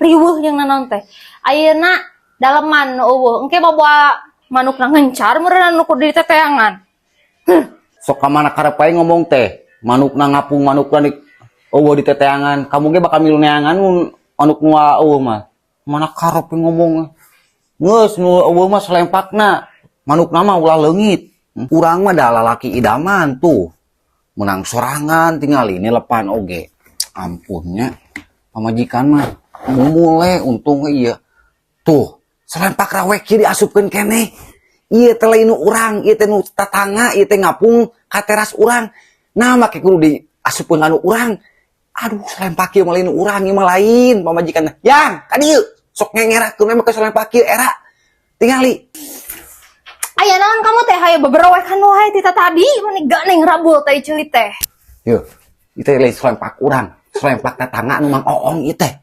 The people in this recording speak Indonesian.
riweuh jeung nanon teh. Ayeuna daleman nu eueuh, engke bawa manukna ngencar meureun nu kudu diteteangan. Sok ka mana karep wae ngomong teh. Manukna ngapung manukna di eueuh di teteangan. Kamu ge bakal milu neangan manuk nu eueuh mah. Mana karep ngomong. Geus nu eueuh mah selempakna. Manukna mah ulah leungit. Urang mah da lalaki idaman tuh. Menang sorangan tinggal ini lepan oge. Ampunnya pamajikan mah mulai untung iya. Tuh, selempak rawek kieu diasupkeun keneh. Ieu teh lain nu urang, ieu teh nu tatangga, ieu teh ngapung ka teras urang. Nah make kudu diasupkeun anu urang. Aduh, selempak ieu mah lain nu urang, ieu mah lain pamajikan. Yang, ka dieu sok ngengerakeun mah ke selempak ieu era. Tingali. Aya naon kamu teh hayu beberowekan wae ti tadi mani ganeng rabul teh ceulit teh. Yo, itu lain selempak urang, selempak tetangga nu mang oong ieu teh.